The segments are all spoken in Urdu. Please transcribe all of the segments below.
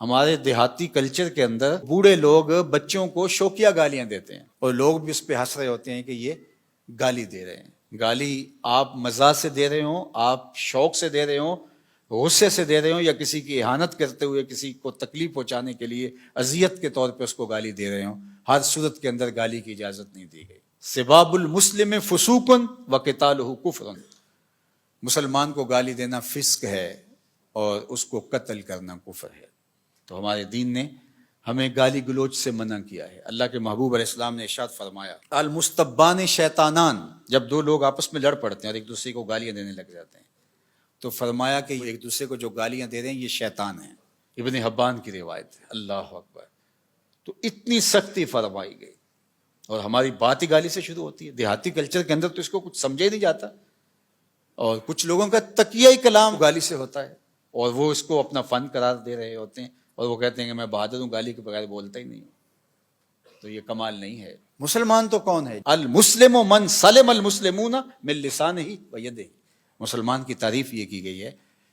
ہمارے دیہاتی کلچر کے اندر بوڑھے لوگ بچوں کو شوکیا گالیاں دیتے ہیں اور لوگ بھی اس پہ ہنس رہے ہوتے ہیں کہ یہ گالی دے رہے ہیں۔ گالی آپ مزاح سے دے رہے ہوں، آپ شوق سے دے رہے ہوں، غصے سے دے رہے ہوں، یا کسی کی اہانت کرتے ہوئے کسی کو تکلیف پہنچانے کے لیے اذیت کے طور پہ اس کو گالی دے رہے ہوں، ہر صورت کے اندر گالی کی اجازت نہیں دی گئی۔ سباب المسلم فسوق وقتالہ کفر، مسلمان کو گالی دینا فسق ہے اور اس کو قتل کرنا کفر ہے۔ تو ہمارے دین نے ہمیں گالی گلوچ سے منع کیا ہے۔ اللہ کے محبوب علیہ السلام نے ارشاد فرمایا المستبان شیطانان، جب دو لوگ آپس میں لڑ پڑتے ہیں اور ایک دوسرے کو گالیاں دینے لگ جاتے ہیں تو فرمایا کہ ایک دوسرے کو جو گالیاں دے رہے ہیں یہ شیطان ہیں۔ ابن حبان کی روایت ہے۔ اللہ اکبر۔ تو اتنی سختی فرمائی گئی اور ہماری بات ہی گالی سے شروع ہوتی ہے۔ دیہاتی کلچر کے اندر تو اس کو کچھ سمجھا ہی نہیں جاتا اور کچھ لوگوں کا تقیہ کلام گالی سے ہوتا ہے اور وہ اس کو اپنا فن قرار دے رہے ہوتے ہیں اور وہ کہتے ہیں کہ میں بہادر ہوں، گالی کے بغیر بولتا ہی نہیں ہوں۔ تو یہ کمال نہیں ہے۔ مسلمان تو کون ہے؟ المسلم من سلم المسلمون من لسانہ و یدہ۔ مسلمان کی تعریف یہ کی گئی ہے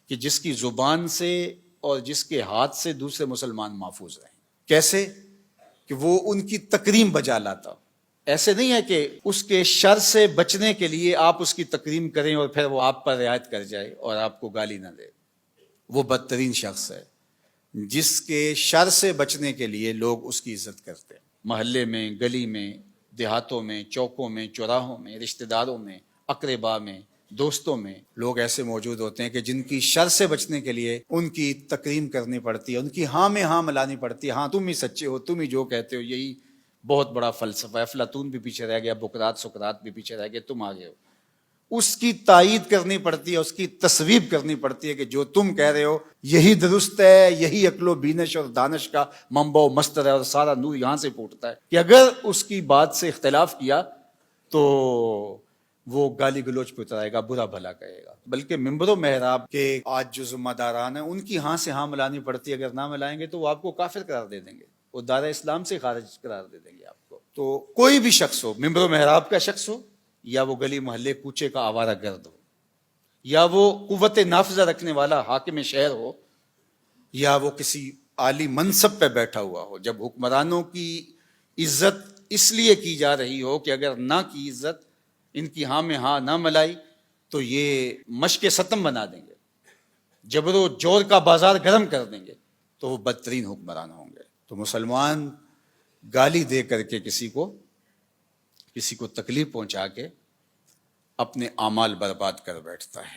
کہ جس کی زبان سے اور جس کے ہاتھ سے دوسرے مسلمان محفوظ رہیں۔ کیسے؟ کہ وہ ان کی تکریم بجا لاتا۔ ایسے نہیں ہے کہ اس کے شر سے بچنے کے لیے آپ اس کی تکریم کریں اور پھر وہ آپ پر رعایت کر جائے اور آپ کو گالی نہ دے۔ وہ بدترین شخص ہے جس کے شر سے بچنے کے لیے لوگ اس کی عزت کرتے ہیں۔ محلے میں، گلی میں، دیہاتوں میں، چوکوں میں، چوراہوں میں، رشتہ داروں میں، اقربا میں، دوستوں میں لوگ ایسے موجود ہوتے ہیں کہ جن کی شر سے بچنے کے لیے ان کی تکریم کرنی پڑتی ہے، ان کی ہاں میں ہاں ملانی پڑتی ہے۔ ہاں تم ہی سچے ہو، تم ہی جو کہتے ہو یہی بہت بڑا فلسفہ ہے۔ افلاطون بھی پیچھے رہ گیا، بقراط سقراط بھی پیچھے رہ گئے، تم آگے ہو۔ اس کی تائید کرنی پڑتی ہے، اس کی تصویب کرنی پڑتی ہے کہ جو تم کہہ رہے ہو یہی درست ہے، یہی عقل و بینش اور دانش کا منبع و مصدر ہے اور سارا نور یہاں سے پھوٹتا ہے۔ کہ اگر اس کی بات سے اختلاف کیا تو وہ گالی گلوچ پہ اترائے گا، برا بھلا کہے گا۔ بلکہ ممبر و محراب کے آج جو ذمہ داران ہیں ان کی ہاں سے ہاں ملانی پڑتی ہے۔ اگر نہ ملائیں گے تو وہ آپ کو کافر قرار دے دیں گے، وہ دار اسلام سے خارج قرار دے دیں گے آپ کو۔ تو کوئی بھی شخص ہو، ممبر و محراب کا شخص ہو یا وہ گلی محلے کوچے کا آوارہ گرد ہو یا وہ قوت نافذہ رکھنے والا حاکم شہر ہو یا وہ کسی عالی منصب پہ بیٹھا ہوا ہو، جب حکمرانوں کی عزت اس لیے کی جا رہی ہو کہ اگر نہ کی عزت، ان کی ہاں میں ہاں نہ ملائی تو یہ مشق ستم بنا دیں گے، جبر و جور کا بازار گرم کر دیں گے، تو وہ بدترین حکمران ہوں گے۔ تو مسلمان گالی دے کر کے کسی کو تکلیف پہنچا کے اپنے اعمال برباد کر بیٹھتا ہے۔